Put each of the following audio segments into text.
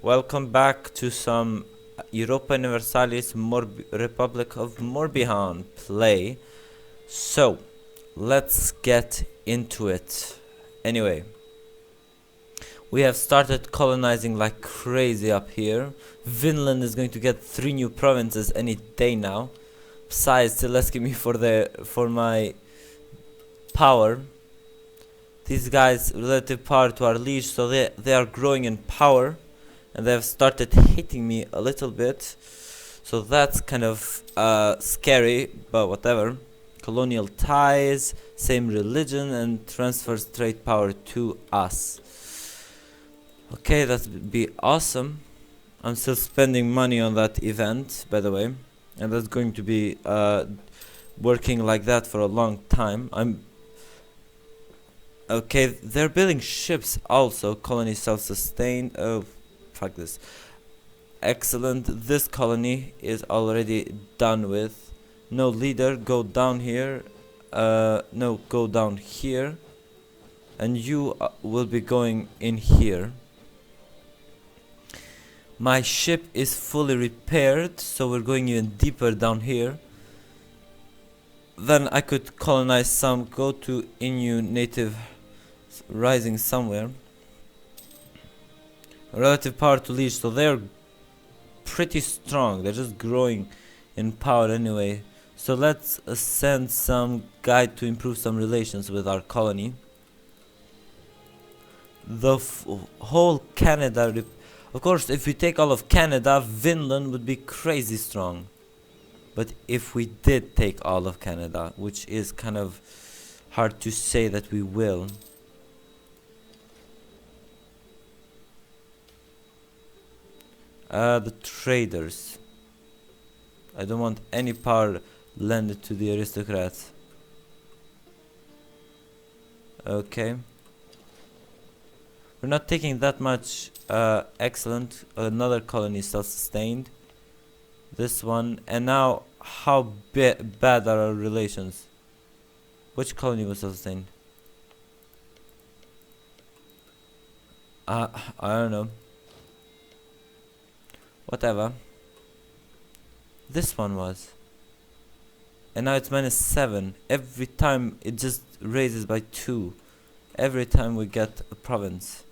Welcome back to some Europa Universalis Republic of Morbihan play. So, let's get into it. Anyway, we have started colonizing like crazy up here. Vinland is going to get 3 new provinces any day now. Besides, still asking me for my power. These guys relative power to our liege, so they are growing in power. And they have started hitting me a little bit, so that's kind of scary, but whatever. Colonial ties, same religion, and transfers trade power to us. Okay, that'd be awesome. I'm still spending money on that event, by the way, and that's going to be working like that for a long time. Okay, they're building ships also. Colony self-sustained. Oh, fuck this. Excellent. This colony is already done with. No leader. Go down here. No, go down here. And you will be going in here. My ship is fully repaired, so we're going even deeper down here. Then I could colonize some. Go to Innu native rising somewhere. Relative power to liege, so they're pretty strong. They're just growing in power anyway. So let's send some guy to improve some relations with our colony. The whole Canada, of course, if we take all of Canada, Vinland would be crazy strong. But if we did take all of Canada, which is kind of hard to say that we will. The traders. I don't want any power lended to the aristocrats. Okay. We're not taking that much. Excellent. Another colony self-sustained. This one. And now, how bad are our relations? Which colony was self-sustained? I don't know. Whatever. This one was. And now it's -7. Every time it just raises by 2. Every time we get a province.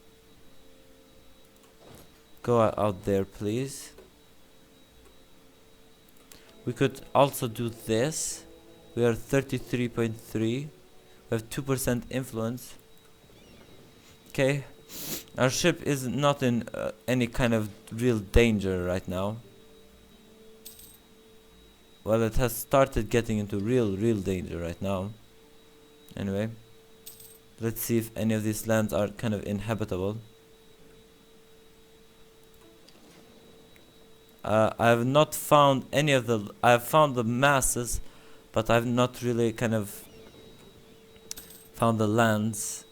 Go out there, please. We could also do this. We are 33.3. We have 2% influence. Okay. Our ship is not in any kind of real danger right now. Well, it has started getting into real danger right now. Anyway, let's see if any of these lands are kind of inhabitable. I have not found any of the. I have found the masses, but I've not really kind of found the lands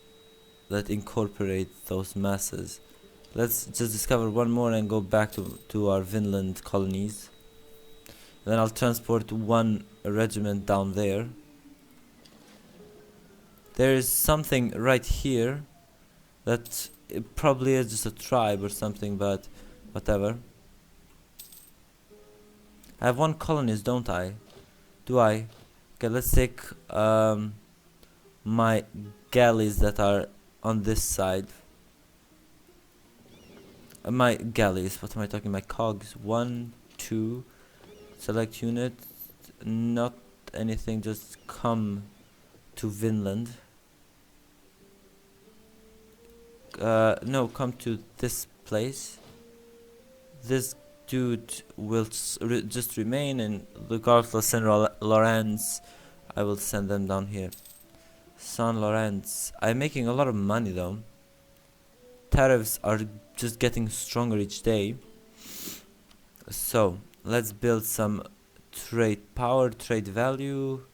that incorporate those masses. Let's just discover one more and go back to our Vinland colonies. And then I'll transport one regiment down there. There is something right here that it probably is just a tribe or something, but whatever. I have one colonist, don't I? Do I? Okay, let's take my galleys that are on this side. My galleys, what am I talking? My cogs. 1, 2. Select unit. Not anything, just come to Vinland. No, come to this place. This dude will just remain, and regardless, Saint Lawrence, I will send them down here. Saint Lawrence. I'm making a lot of money though. Tariffs are just getting stronger each day. So let's build some trade power, trade value,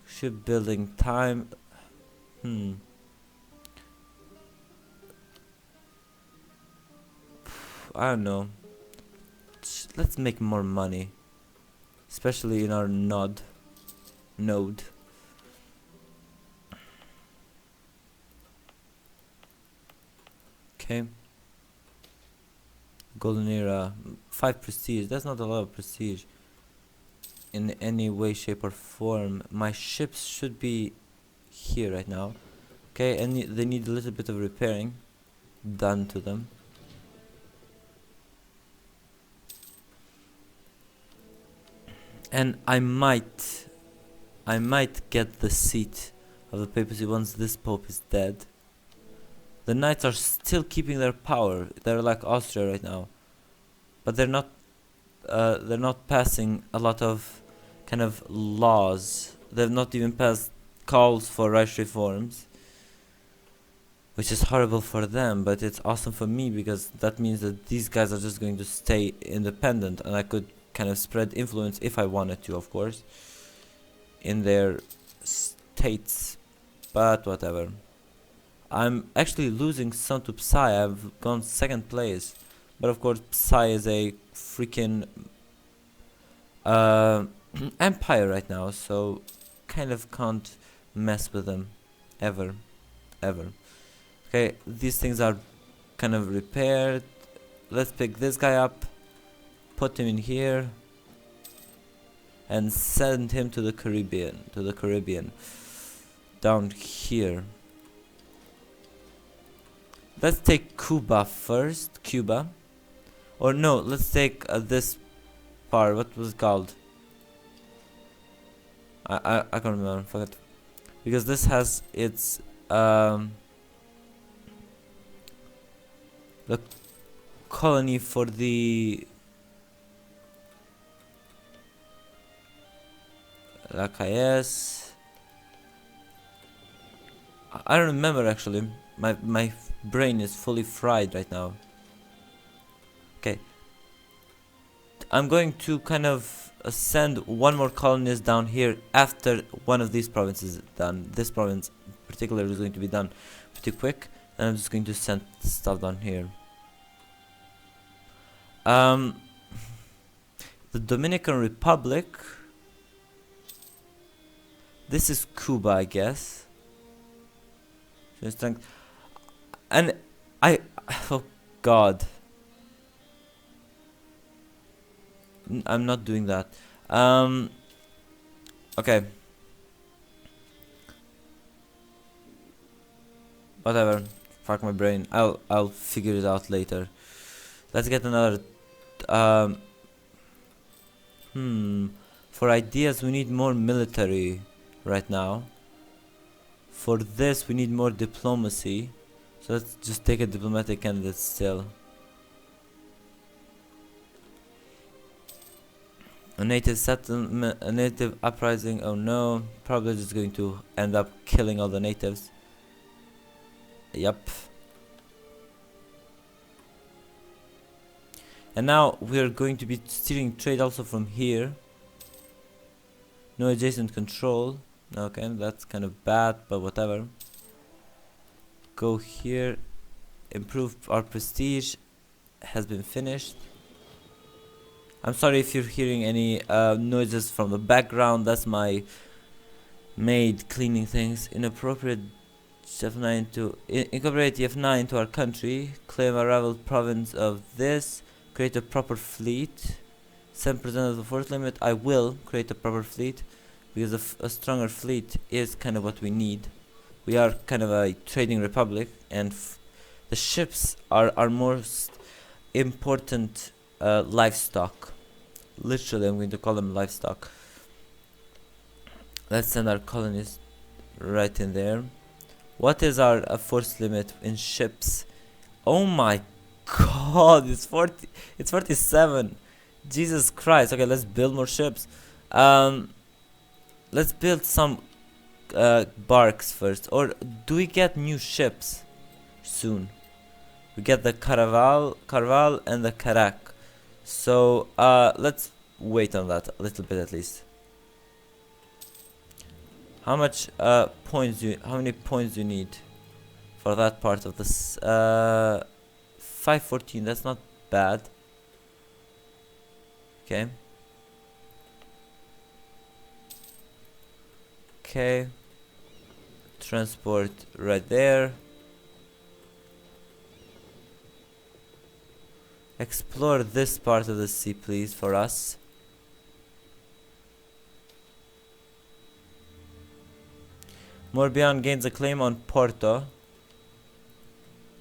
shipbuilding time. I don't know. Let's make more money, especially in our node. Okay. Golden era, 5 prestige. That's not a lot of prestige in any way, shape, or form. My ships should be here right now. Okay, and they need a little bit of repairing done to them. And I might get the seat of the papacy once this pope is dead. The knights are still keeping their power. They're like Austria right now, but they're not passing a lot of kind of laws. They've not even passed calls for Reich reforms, which is horrible for them, but it's awesome for me because that means that these guys are just going to stay independent, and I could kind of spread influence if I wanted to, of course, in their states. But whatever. I'm actually losing some to Psy. I've gone second place, but of course Psy is a freaking empire right now, so kind of can't mess with them ever. Okay, these things are kind of repaired. Let's pick this guy up, put him in here, and send him to the Caribbean, down here. Let's take Cuba first. Or no, let's take this part. What was it called? I can't remember. Forget. Because this has its the colony for the Lacayes. I don't remember actually. My brain is fully fried right now. Okay, I'm going to kind of send one more colonist down here after one of these provinces is done. This province in particular is going to be done pretty quick, and I'm just going to send stuff down here. The Dominican Republic. This is Cuba, I guess. And oh god, I'm not doing that. Okay, whatever, fuck my brain. I'll figure it out later. Let's get another for ideas we need more military right now. For this we need more diplomacy, so let's just take a diplomatic candidate still. A native settlement, a native uprising. Oh no, probably just going to end up killing all the natives. Yup. And now we're going to be steering trade also from here. No adjacent control. Okay, that's kind of bad, but whatever. Go here. Improve our prestige. Has been finished. I'm sorry if you're hearing any noises from the background. That's my maid cleaning things. Inappropriate F9 to incorporate the F9 to our country. Claim a rival province of this. Create a proper fleet. 7% of the force limit. I will create a proper fleet, because a stronger fleet is kind of what we need. We are kind of a trading republic, and the ships are our most important livestock. Literally, I'm going to call them livestock. Let's send our colonists right in there. What is our force limit in ships? Oh my god, it's 40. It's 47. Jesus Christ. Okay, let's build more ships. Let's build some barks first. Or do we get new ships soon? We get the Carval and the Carac. So let's wait on that a little bit at least. How much points do you, how many points do you need for that part of this? 514. That's not bad. Okay. Okay. Transport right there. explore this part of the sea, please, for us. Morbihan gains a claim on Porto.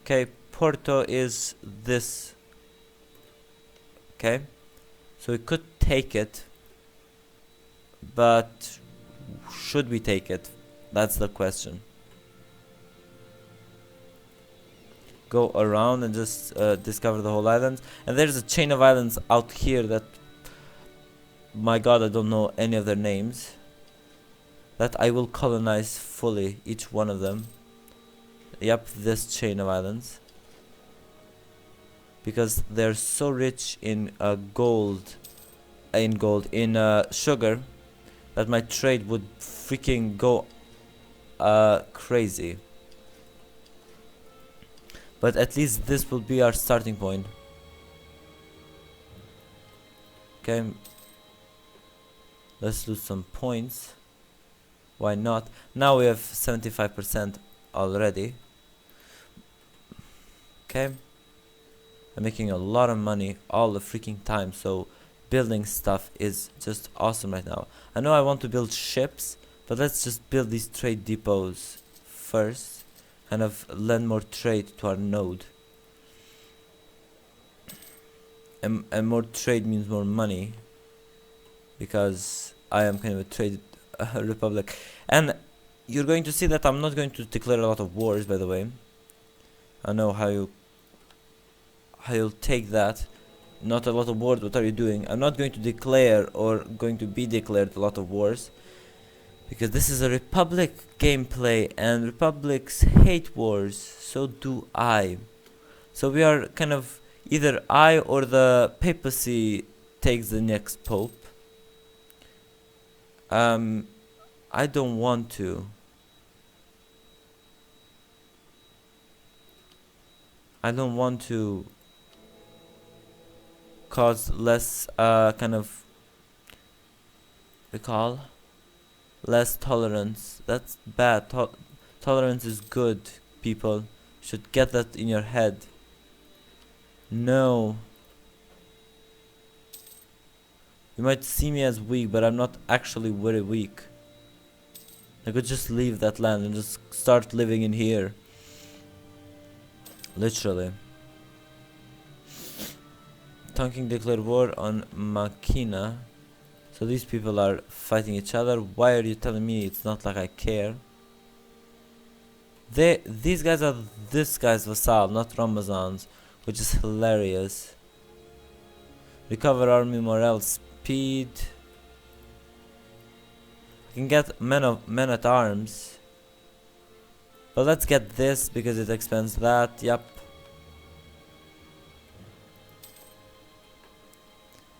Okay, Porto is this. Okay, so we could take it, but should we take it? That's the question. Go around and just discover the whole island. And there's a chain of islands out here that, my god, I don't know any of their names, that I will colonize fully, each one of them. Yep, this chain of islands, because they're so rich in sugar, that my trade would freaking go crazy. But at least this will be our starting point. Okay, let's lose some points. Why not? Now we have 75% already. Okay, I'm making a lot of money all the freaking time, so building stuff is just awesome right now. I know I want to build ships, but let's just build these trade depots first. Kind of lend more trade to our node. And more trade means more money, because I am kind of a trade republic. And you're going to see that I'm not going to declare a lot of wars, by the way. I know how you'll take that. Not a lot of wars, what are you doing? I'm not going to declare or going to be declared a lot of wars, because this is a republic gameplay and republics hate wars, so do I. So we are kind of, either I or the papacy takes the next pope. I don't want to. I don't want to cause less kind of recall. Less tolerance. That's bad. Tolerance is good, people. Should get that in your head. No. You might see me as weak, but I'm not actually very weak. I could just leave that land and just start living in here. Literally. Tonking declared war on Makina. So these people are fighting each other. Why are you telling me? It's not like I care. These guys are this guy's vassal, not Ramazan's, which is hilarious. Recover army morale speed. I can get men at arms. But let's get this because it expands that. Yep.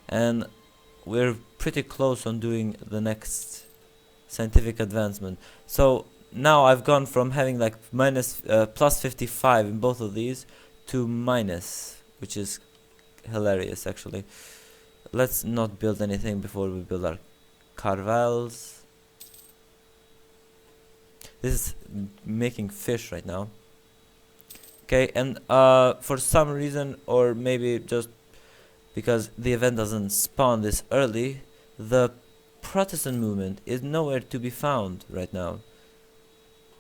And we're pretty close on doing the next scientific advancement. So now I've gone from having like plus 55 in both of these to minus, which is hilarious actually. Let's not build anything before we build our caravels. This is making fish right now. Okay, and for some reason, or maybe just because the event doesn't spawn this early, the Protestant movement is nowhere to be found right now.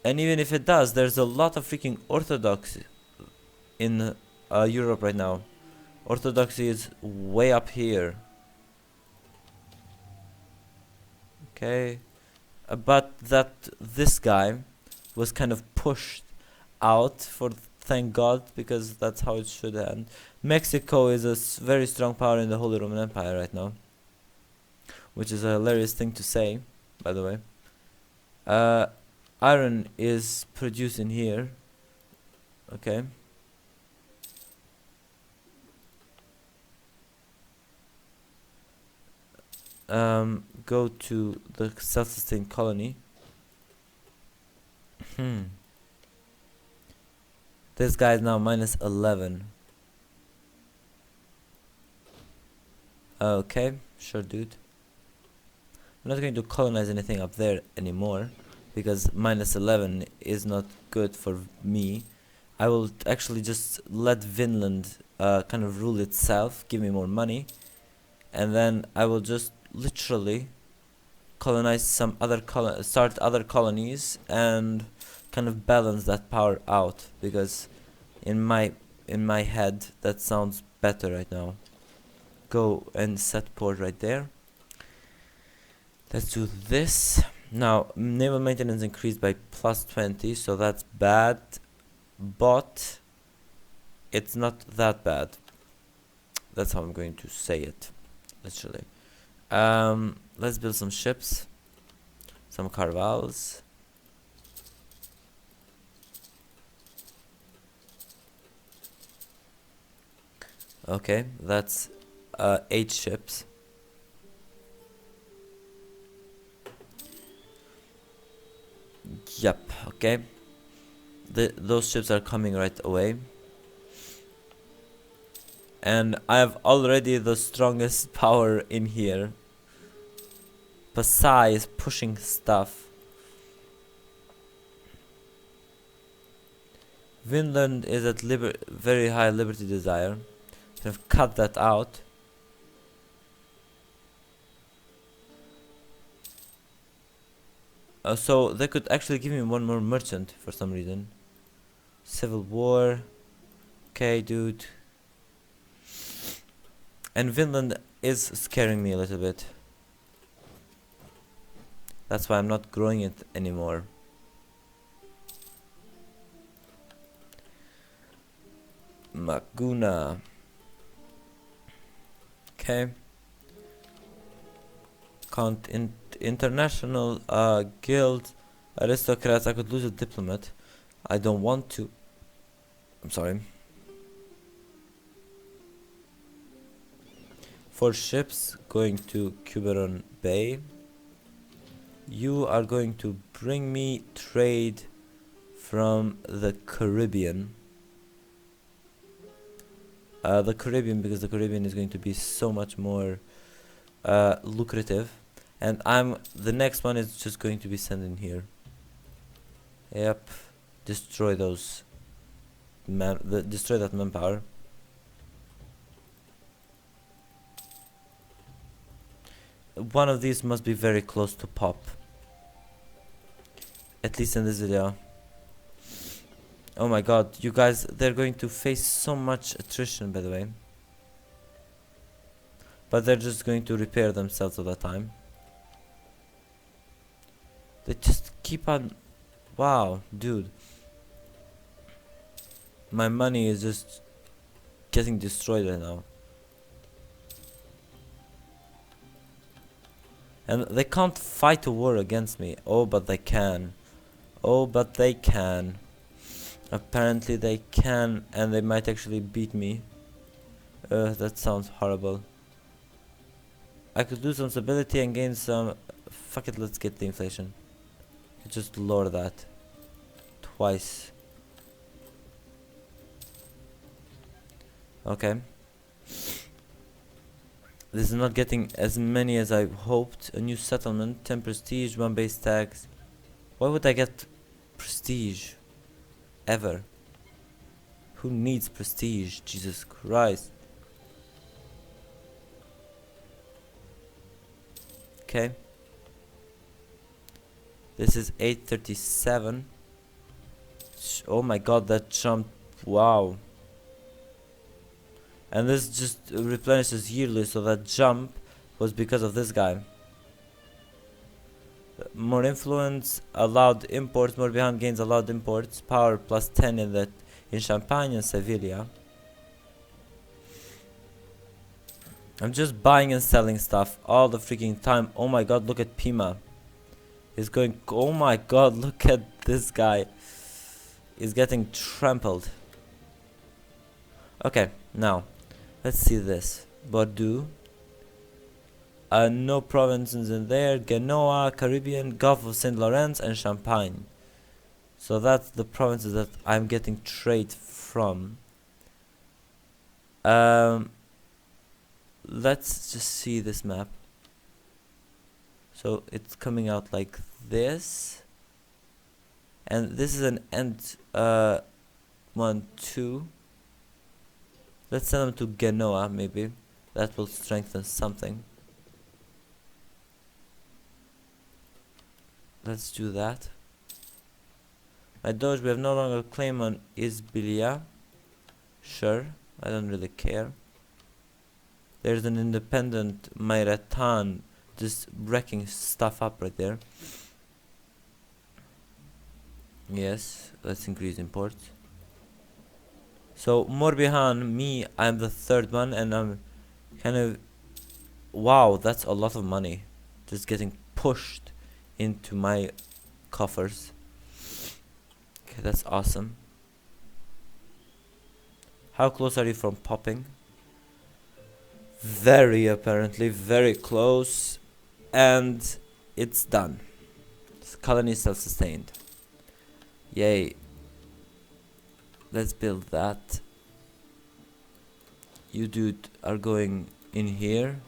And even if it does, there's a lot of freaking Orthodoxy in Europe right now. Orthodoxy is way up here. Okay, but this guy was kind of pushed out, for thank God, because that's how it should end. Mexico is a very strong power in the Holy Roman Empire right now, which is a hilarious thing to say, by the way. Iron is produced in here. Okay. Go to the self-sustained colony. This guy is now minus 11. Okay, sure, dude. I'm not going to colonize anything up there anymore, because minus 11 is not good for me. I will actually just let Vinland kind of rule itself, give me more money, and then I will just literally colonize some other start other colonies and kind of balance that power out, because in my head that sounds better right now. Go and set port right there. Let's do this. Now naval maintenance increased by plus 20, so that's bad, but it's not that bad. That's how I'm going to say it, literally. Let's build some ships, some carvals. Okay, that's 8 ships. Yep, okay. Those ships are coming right away. And I have already the strongest power in here. Pasai is pushing stuff. Vinland is at very high liberty desire. I've cut that out. So they could actually give me one more merchant for some reason. Civil war. Okay, dude. And Vinland is scaring me a little bit. That's why I'm not growing it anymore. Maguna. Okay. Count international guild aristocrats. I could lose a diplomat. I don't want to. I'm sorry. 4 ships going to Quiberon Bay. You are going to bring me trade from the Caribbean. Because the Caribbean is going to be so much more lucrative. And the next one is just going to be sent in here. Yep. Destroy those destroy that manpower. One of these must be very close to pop. At least in this video. Oh my god, you guys, they're going to face so much attrition, by the way. But they're just going to repair themselves all the time. They just keep on... Wow, dude. My money is just getting destroyed right now. And they can't fight a war against me. Oh, but they can. Oh, but they can. Apparently they can, and they might actually beat me. That sounds horrible. I could lose some stability and gain some... Fuck it, let's get the inflation. Just lower that. Twice. Okay. This is not getting as many as I hoped. A new settlement, 10 prestige, 1 base tax. Why would I get prestige? Ever? Who needs prestige? Jesus Christ. Okay. This is 837. Oh my god, that jumped. Wow. And this just replenishes yearly, so that jump was because of this guy. More influence, allowed imports. Morbihan gains allowed imports. Power plus 10 in Champagne and Sevilla. I'm just buying and selling stuff all the freaking time. Oh my god, look at Pima. He's going... Oh my god, look at this guy. He's getting trampled. Okay, now let's see this. Bordeaux. No provinces in there. Genoa, Caribbean, Gulf of St. Lawrence, and Champagne. So that's the provinces that I'm getting trade from. Let's just see this map. So it's coming out like this. And this is an end 1, 2. Let's send them to Genoa, maybe. That will strengthen something. Let's do that. My Doge, we have no longer claim on Isbilia. Sure, I don't really care. There's an independent Mayratan just wrecking stuff up right there. Yes, let's increase imports. So Morbihan, me, I'm the third one, and I'm kind of, wow, that's a lot of money just getting pushed into my coffers. Okay, that's awesome. How close are you from popping? Very, apparently, very close. And it's done. This colony is self-sustained. Yay. Let's build that. You dude are going in here.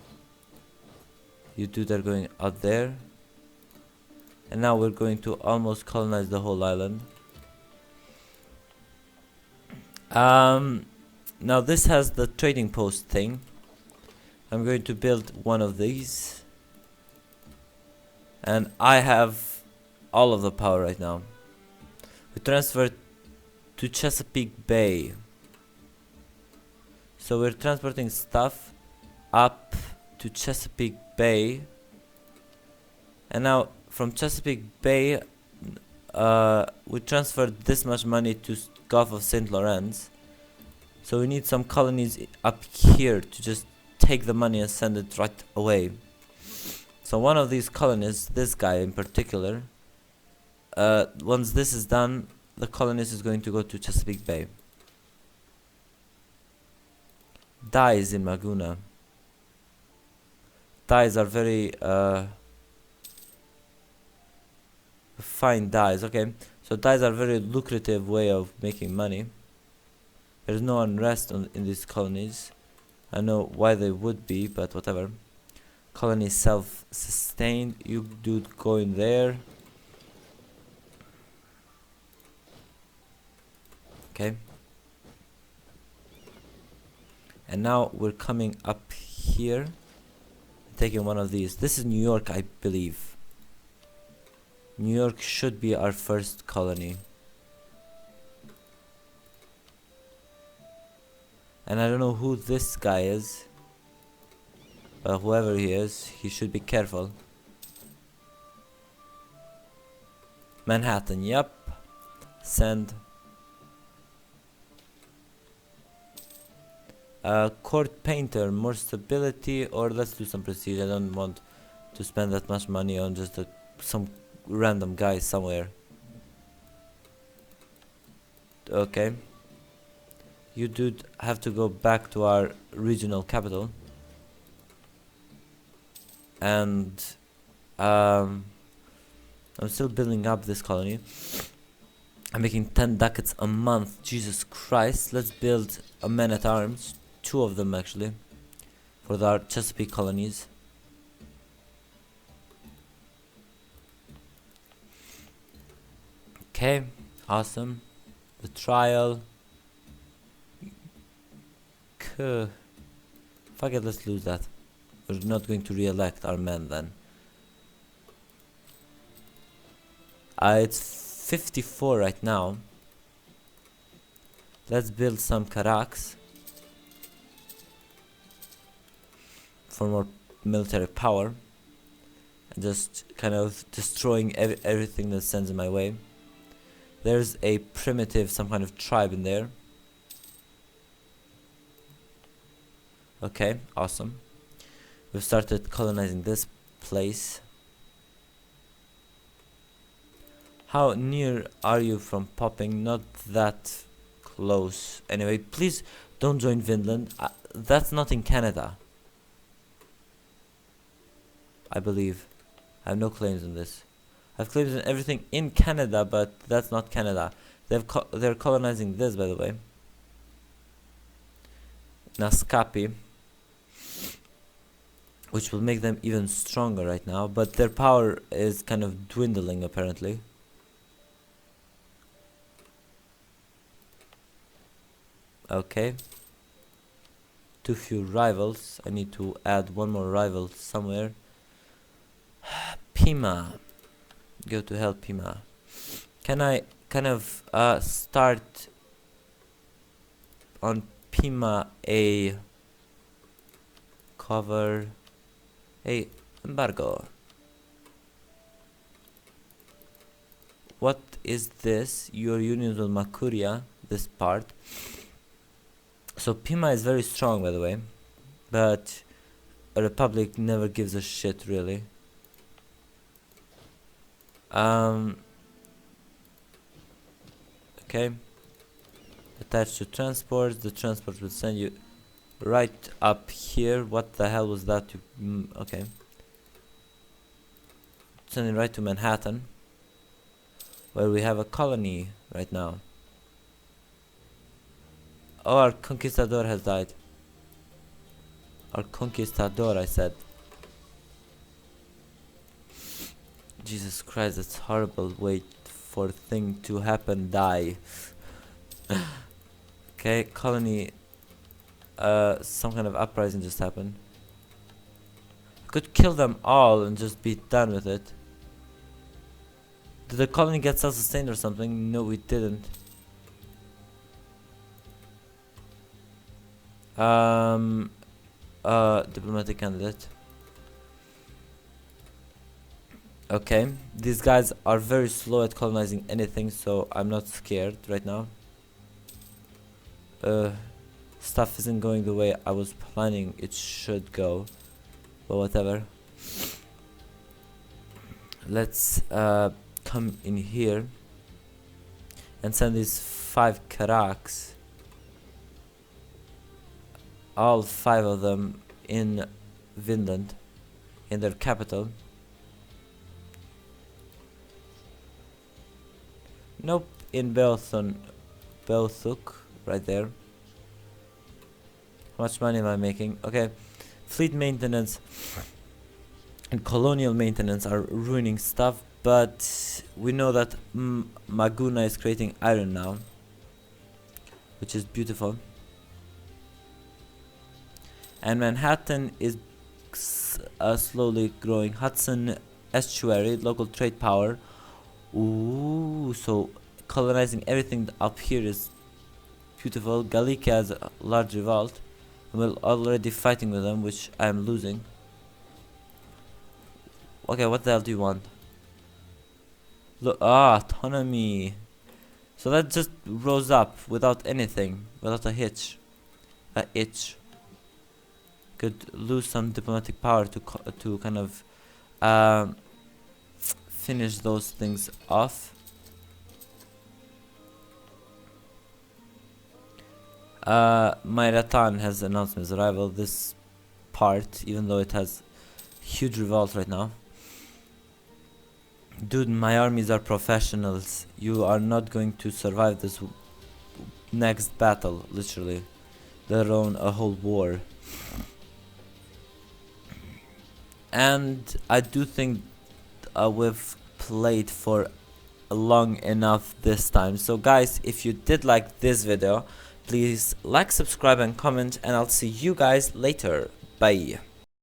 You dude are going out there. And now we're going to almost colonize the whole island. Now this has the trading post thing. I'm going to build one of these. And I have all of the power right now. We transfer to Chesapeake Bay. So we're transporting stuff up to Chesapeake Bay. And now from Chesapeake Bay, we transferred this much money to Gulf of St. Lawrence. So we need some colonies up here to just take the money and send it right away. So one of these colonies, this guy in particular, once this is done, the colonist is going to go to Chesapeake Bay. Dyes in Maguna. Dyes are very fine dyes. Okay, so dyes are a very lucrative way of making money. There's no unrest in these colonies. I know why they would be, but whatever. Colony self-sustained. You dude go in there. Okay. And now we're coming up here, taking one of these. This is New York, I believe. New York should be our first colony. And I don't know who this guy is, but whoever he is, he should be careful. Manhattan, yep. Send. Court painter, more stability, or let's do some prestige. I don't want to spend that much money on just some random guy somewhere. Okay. You dude have to go back to our regional capital. And I'm still building up this colony. I'm making 10 ducats a month. Jesus Christ. Let's build a man-at-arms. 2 of them actually. For our Chesapeake colonies. Okay. Awesome. The trial. Fuck it, let's lose that. We're not going to re-elect our men then. It's 54 right now. Let's build some Carracks for more military power and just kind of destroying everything that stands in my way. There's a primitive, some kind of tribe in there. Okay, awesome. We've started colonizing this place. How near are you from popping? Not that close. Anyway, please don't join Finland. That's not in Canada, I believe. I have no claims on this. I have claims on everything in Canada, but that's not Canada. They're colonizing this, by the way. Nascapi, which will make them even stronger right now, but their power is kind of dwindling apparently. Okay. too few rivals. I need to add one more rival somewhere. Pima. Go to hell, Pima. Can I kind of start on Pima a cover a embargo? What is this? Your unions with Makuria, this part. So Pima is very strong, by the way, but a republic never gives a shit, really. Okay. Attached to transports. The transport will send you right up here. What the hell was that? Okay. Sending right to Manhattan, where we have a colony right now. Oh, our conquistador has died. Our conquistador, I said. Jesus Christ, that's horrible. Wait for thing to happen. Die. Okay, colony. Some kind of uprising just happened. I could kill them all and just be done with it. Did the colony get self-sustained or something? No, we didn't. Diplomatic candidate. Okay, these guys are very slow at colonizing anything, so I'm not scared right now. Stuff isn't going the way I was planning it should go, but whatever. Let's come in here and send these 5 Karaks, all 5 of them in Vinland, in their capital. Nope, in Belthuk, right there. How much money am I making? Okay, fleet maintenance and colonial maintenance are ruining stuff, but we know that Maguna is creating iron now, which is beautiful. And Manhattan is slowly growing. Hudson Estuary, local trade power. Ooh, so colonizing everything up here is beautiful. Gallica has a large revolt. We're already fighting with them, which I am losing. Okay, what the hell do you want? Look, autonomy. So that just rose up without anything, without a hitch, a itch. Could lose some diplomatic power to kind of finish those things off. Mayratan has announced his arrival. This part, even though it has huge revolt right now. Dude, my armies are professionals. You are not going to survive this next battle, literally, let alone a whole war. And I do think we've played for long enough this time. So guys, if you did like this video, please like, subscribe and comment, and I'll see you guys later. Bye.